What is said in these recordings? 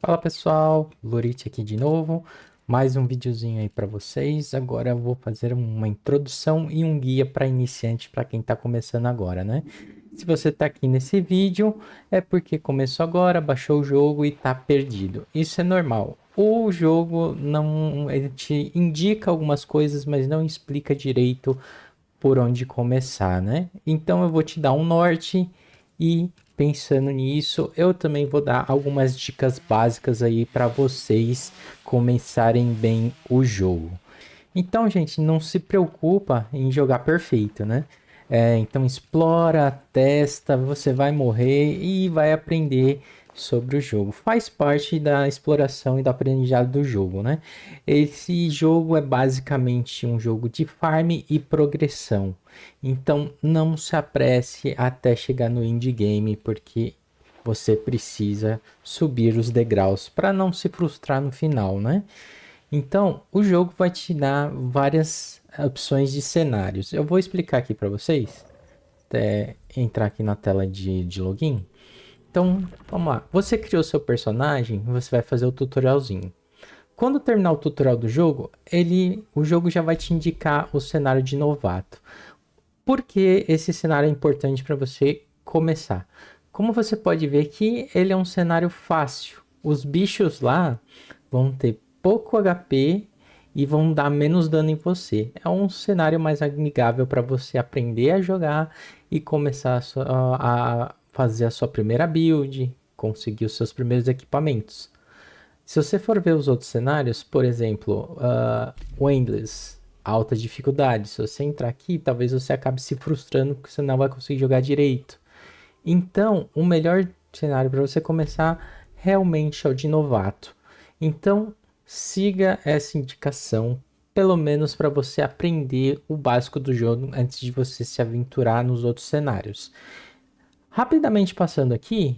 Fala pessoal, Lorite aqui de novo, mais um videozinho aí para vocês. Agora eu vou fazer uma introdução e um guia para iniciante para quem está começando agora, né? Se você está aqui nesse vídeo é porque começou agora, baixou o jogo e está perdido. Isso é normal. O jogo não, ele te indica algumas coisas, mas não explica direito por onde começar, né? Então eu vou te dar um norte e pensando nisso, eu também vou dar algumas dicas básicas aí para vocês começarem bem o jogo. Então, gente, não se preocupa em jogar perfeito, né? Então explora, testa, você vai morrer e vai aprender sobre o jogo. Faz parte da exploração e do aprendizado do jogo, né? Esse jogo é basicamente um jogo de farm e progressão. Então não se apresse até chegar no indie game, porque você precisa subir os degraus para não se frustrar no final, né? Então, o jogo vai te dar várias opções de cenários. Eu vou explicar aqui para vocês, até entrar aqui na tela de login. Então, vamos lá. Você criou seu personagem, você vai fazer o tutorialzinho. Quando terminar o tutorial do jogo, o jogo já vai te indicar o cenário de novato. Por que esse cenário é importante para você começar? Como você pode ver que ele é um cenário fácil. Os bichos lá vão ter pouco HP e vão dar menos dano em você. É um cenário mais amigável para você aprender a jogar e começar a fazer a sua primeira build, conseguir os seus primeiros equipamentos. Se você for ver os outros cenários, por exemplo, o Endless, alta dificuldade. Se você entrar aqui, talvez você acabe se frustrando porque você não vai conseguir jogar direito. Então, o melhor cenário para você começar realmente é o de novato. Então, siga essa indicação, pelo menos para você aprender o básico do jogo antes de você se aventurar nos outros cenários. Rapidamente passando aqui,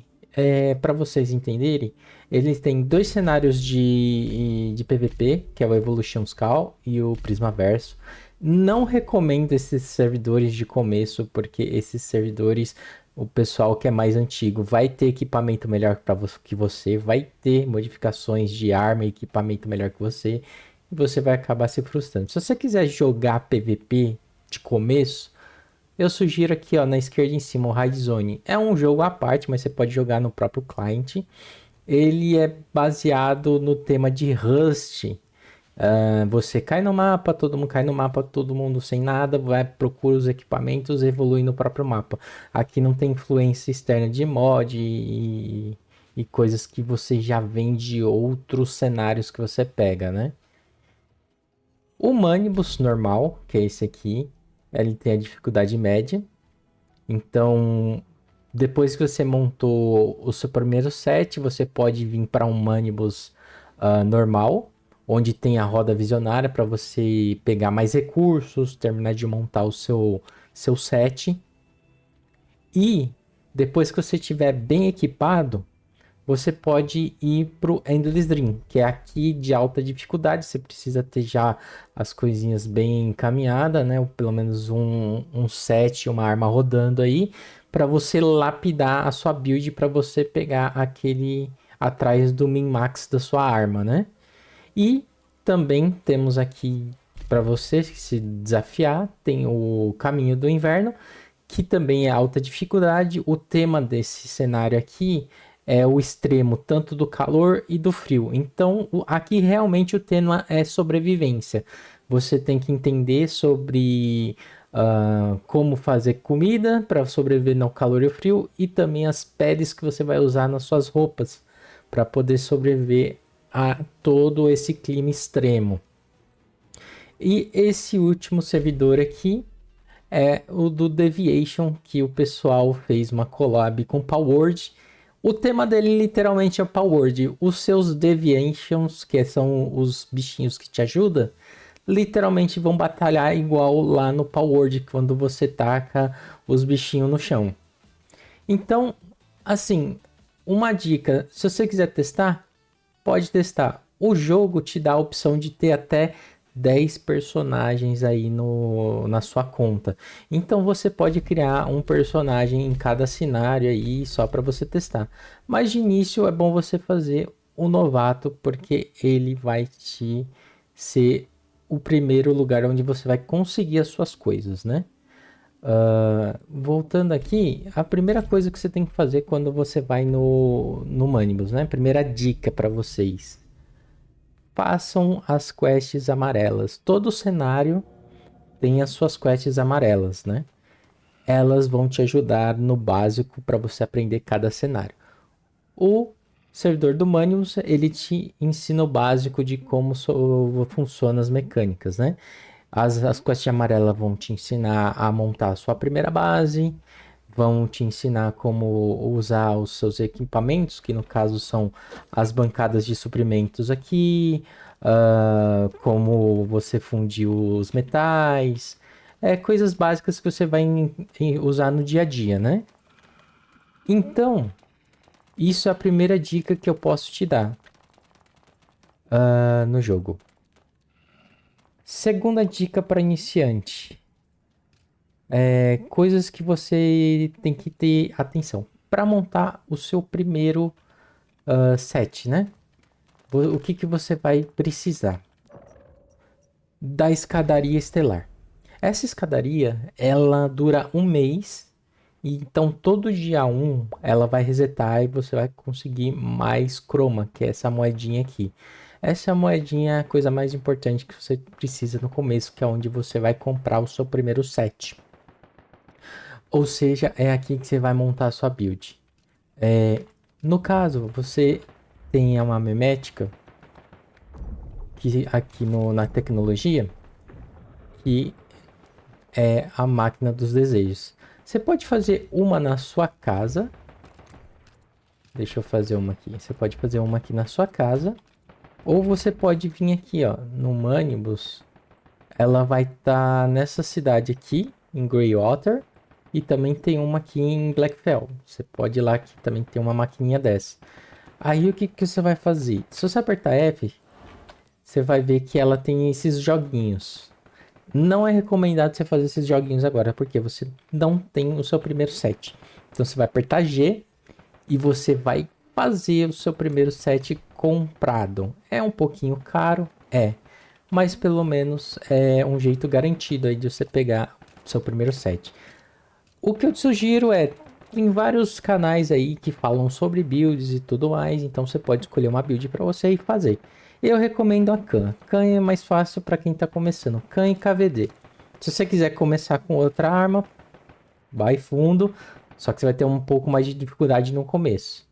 para vocês entenderem, eles têm dois cenários de PVP, que é o Evolution Call e o Prismaverso. Não recomendo esses servidores de começo, porque esses servidores, o pessoal que é mais antigo, vai ter equipamento melhor que você, vai ter modificações de arma e equipamento melhor que você, e você vai acabar se frustrando. Se você quiser jogar PVP de começo, eu sugiro aqui, ó, na esquerda em cima, o Raid Zone. É um jogo à parte, mas você pode jogar no próprio client. Ele é baseado no tema de Rust. Você cai no mapa, todo mundo cai no mapa, todo mundo sem nada, vai, procura os equipamentos, evolui no próprio mapa. Aqui não tem influência externa de mod e coisas que você já vem de outros cenários que você pega, né? O Manibus normal, que é esse aqui, ele tem a dificuldade média. Então, depois que você montou o seu primeiro set, você pode vir para um Manibus normal, onde tem a roda visionária para você pegar mais recursos, terminar de montar o seu set. E depois que você estiver bem equipado, você pode ir para o Endless Dream, que é aqui de alta dificuldade. Você precisa ter já as coisinhas bem encaminhadas, né? Ou pelo menos um set, uma arma rodando aí, para você lapidar a sua build, para você pegar aquele atrás do min-max da sua arma, né? E também temos aqui para você se desafiar, tem o Caminho do Inverno, que também é alta dificuldade. O tema desse cenário aqui é o extremo tanto do calor e do frio. Então, aqui realmente o tema é sobrevivência. Você tem que entender sobre como fazer comida para sobreviver no calor e o frio e também as peles que você vai usar nas suas roupas para poder sobreviver a todo esse clima extremo. E esse último servidor aqui é o do Deviation, que o pessoal fez uma collab com Palworld. O tema dele literalmente é Palworld. Os seus Deviations, que são os bichinhos que te ajudam, literalmente vão batalhar igual lá no Palworld, quando você taca os bichinhos no chão. Então, assim, uma dica, se você quiser testar, pode testar. O jogo te dá a opção de ter até 10 personagens aí na sua conta. Então você pode criar um personagem em cada cenário aí só para você testar. Mas de início é bom você fazer o novato, porque ele vai te ser o primeiro lugar onde você vai conseguir as suas coisas, né? Voltando aqui, a primeira coisa que você tem que fazer quando você vai no Manibus, né? Primeira dica para vocês. Façam as quests amarelas. Todo cenário tem as suas quests amarelas, né? Elas vão te ajudar no básico para você aprender cada cenário. O servidor do Manius, ele te ensina o básico de como funcionam as mecânicas, né? As quests amarelas vão te ensinar a montar a sua primeira base, vão te ensinar como usar os seus equipamentos, que no caso são as bancadas de suprimentos aqui, como você fundir os metais, coisas básicas que você vai usar no dia a dia, né? Então, isso é a primeira dica que eu posso te dar no jogo. Segunda dica para iniciante. Coisas que você tem que ter atenção. Para montar o seu primeiro set, né? O que, que você vai precisar? Da escadaria estelar. Essa escadaria, ela dura um mês. E então, todo dia 1, ela vai resetar e você vai conseguir mais croma, que é essa moedinha aqui. Essa moedinha é a coisa mais importante que você precisa no começo, que é onde você vai comprar o seu primeiro set. Ou seja, é aqui que você vai montar a sua build. No caso, você tem uma memética que aqui na tecnologia, que é a máquina dos desejos. Você pode fazer uma na sua casa. Deixa eu fazer uma aqui. Você pode fazer uma aqui na sua casa. Ou você pode vir aqui, ó, no Manibus. Ela vai estar nessa cidade aqui, em Greywater. E também tem uma aqui em Blackfell. Você pode ir lá que também tem uma maquininha dessa. Aí o que, que você vai fazer? Se você apertar F, você vai ver que ela tem esses joguinhos. Não é recomendado você fazer esses joguinhos agora, porque você não tem o seu primeiro set. Então você vai apertar G e você vai fazer o seu primeiro set comprado. É um pouquinho caro, mas pelo menos é um jeito garantido aí de você pegar o seu primeiro set. O que eu te sugiro tem vários canais aí que falam sobre builds e tudo mais, então você pode escolher uma build para você e fazer. Eu recomendo a Khan. Khan é mais fácil para quem está começando. Khan e KVD. Se você quiser começar com outra arma, vai fundo, só que você vai ter um pouco mais de dificuldade no começo.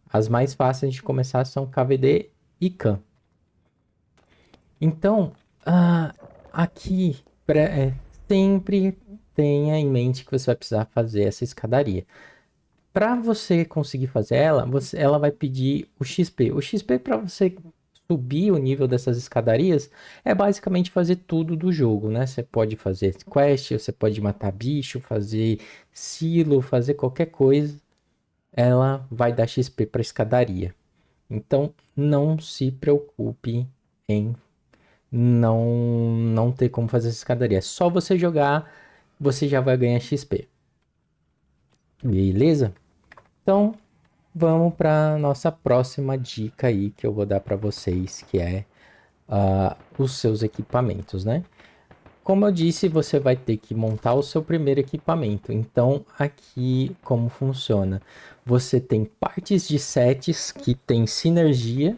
As mais fáceis de começar são KVD e Khan. Então, aqui sempre tenha em mente que você vai precisar fazer essa escadaria. Para você conseguir fazer ela vai pedir o XP. O XP para você subir o nível dessas escadarias é basicamente fazer tudo do jogo, né? Você pode fazer quest, você pode matar bicho, fazer silo, fazer qualquer coisa. Ela vai dar XP para escadaria. Então, não se preocupe em não ter como fazer essa escadaria. É só você jogar, você já vai ganhar XP. Beleza? Então, vamos para nossa próxima dica aí que eu vou dar para vocês, que é os seus equipamentos, né? Como eu disse, você vai ter que montar o seu primeiro equipamento. Então, aqui como funciona? Você tem partes de sets que tem sinergia.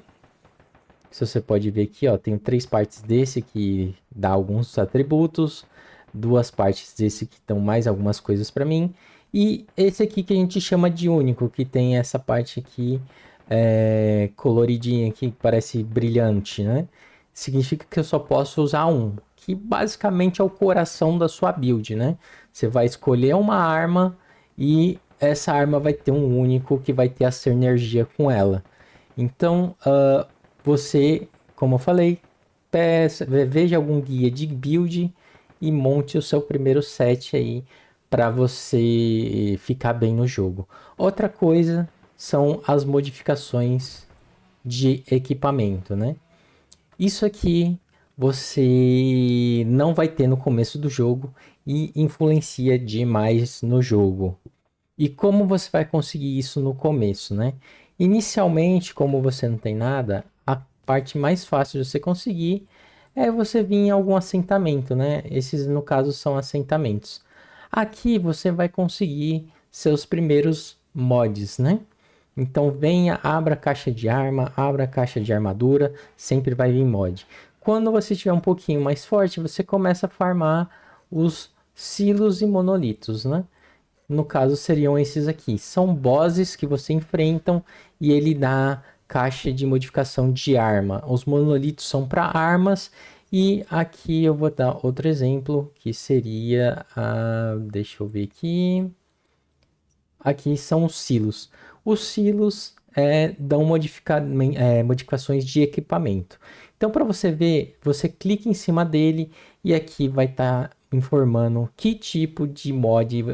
Se você pode ver aqui, ó, tenho 3 partes desse que dá alguns atributos, 2 partes desse que dão mais algumas coisas para mim, e esse aqui que a gente chama de único, que tem essa parte aqui coloridinha aqui, que parece brilhante, né? Significa que eu só posso usar um, que basicamente é o coração da sua build, né? Você vai escolher uma arma e essa arma vai ter um único que vai ter a sinergia com ela. Então, você, como eu falei, veja algum guia de build e monte o seu primeiro set aí para você ficar bem no jogo. Outra coisa são as modificações de equipamento, né? Isso aqui você não vai ter no começo do jogo e influencia demais no jogo. E como você vai conseguir isso no começo, né? Inicialmente, como você não tem nada, a parte mais fácil de você conseguir é você vir em algum assentamento, né? Esses, no caso, são assentamentos. Aqui você vai conseguir seus primeiros mods, né? Então venha, abra a caixa de arma, abra a caixa de armadura, sempre vai vir mod. Quando você estiver um pouquinho mais forte, você começa a farmar os silos e monolitos, né? No caso, seriam esses aqui. São bosses que você enfrentam e ele dá caixa de modificação de arma. Os monolitos são para armas. E aqui eu vou dar outro exemplo, que seria deixa eu ver aqui. Aqui são os silos. Os silos dão modificações de equipamento. Então, para você ver, você clica em cima dele e aqui vai estar informando que tipo de mod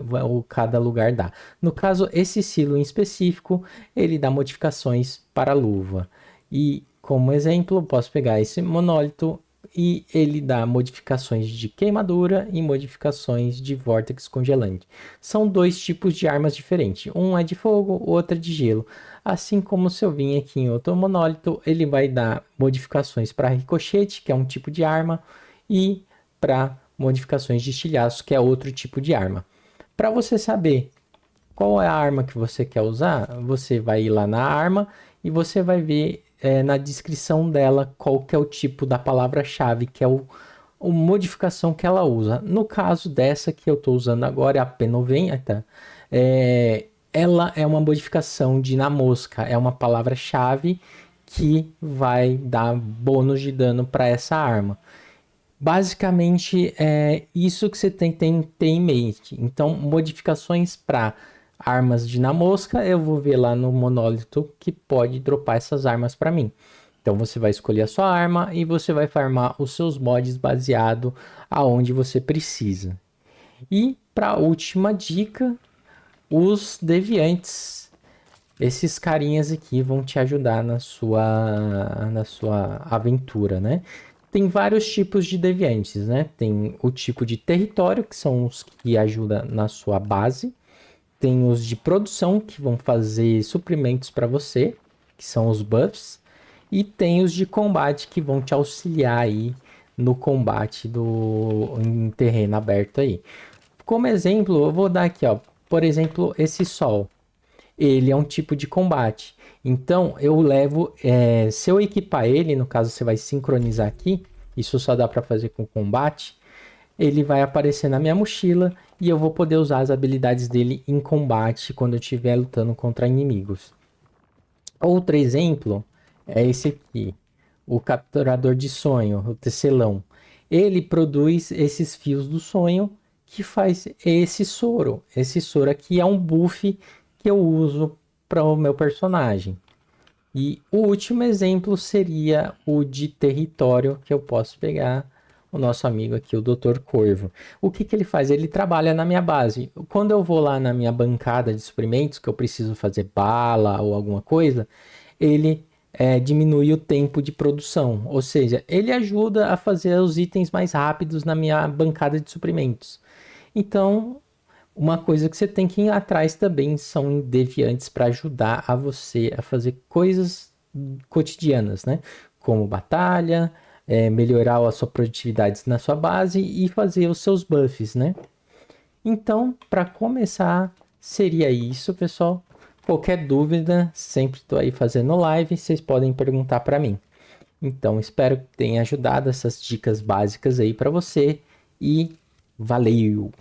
cada lugar dá. No caso, esse silo em específico, ele dá modificações para a luva. E como exemplo, eu posso pegar esse monólito e ele dá modificações de queimadura e modificações de vórtex congelante. São dois tipos de armas diferentes. Um é de fogo, o outro é de gelo. Assim como se eu vim aqui em outro monólito, ele vai dar modificações para ricochete, que é um tipo de arma, e para modificações de estilhaço, que é outro tipo de arma. Para você saber qual é a arma que você quer usar, você vai ir lá na arma e você vai ver na descrição dela qual que é o tipo da palavra-chave, que é a modificação que ela usa. No caso dessa que eu estou usando agora, é a P90, ela é uma modificação de na mosca, é uma palavra-chave que vai dar bônus de dano para essa arma. Basicamente é isso que você tem que ter em mente. Então, modificações para armas de na mosca, eu vou ver lá no monólito que pode dropar essas armas para mim. Então você vai escolher a sua arma e você vai farmar os seus mods baseado aonde você precisa. E para a última dica, os deviantes. Esses carinhas aqui vão te ajudar na sua aventura, né? Tem vários tipos de deviantes, né? Tem o tipo de território, que são os que ajudam na sua base. Tem os de produção, que vão fazer suprimentos para você, que são os buffs. E tem os de combate, que vão te auxiliar aí no combate em terreno aberto aí. Como exemplo, eu vou dar aqui, ó. Por exemplo, esse sol. Ele é um tipo de combate. Então, eu levo... se eu equipar ele, no caso você vai sincronizar aqui. Isso só dá para fazer com combate. Ele vai aparecer na minha mochila e eu vou poder usar as habilidades dele em combate quando eu estiver lutando contra inimigos. Outro exemplo é esse aqui, o capturador de sonho, o tecelão. Ele produz esses fios do sonho que faz esse soro. Esse soro aqui é um buff que eu uso para o meu personagem. E o último exemplo seria o de território, que eu posso pegar o nosso amigo aqui, o Dr. Corvo. O que que ele faz? Ele trabalha na minha base. Quando eu vou lá na minha bancada de suprimentos, que eu preciso fazer bala ou alguma coisa, ele diminui o tempo de produção. Ou seja, ele ajuda a fazer os itens mais rápidos na minha bancada de suprimentos. Então, uma coisa que você tem que ir atrás também são deviantes para ajudar a você a fazer coisas cotidianas, né? Como batalha, melhorar a sua produtividade na sua base e fazer os seus buffs, né? Então, para começar, seria isso, pessoal. Qualquer dúvida, sempre estou aí fazendo live, vocês podem perguntar para mim. Então, espero que tenha ajudado essas dicas básicas aí para você e valeu!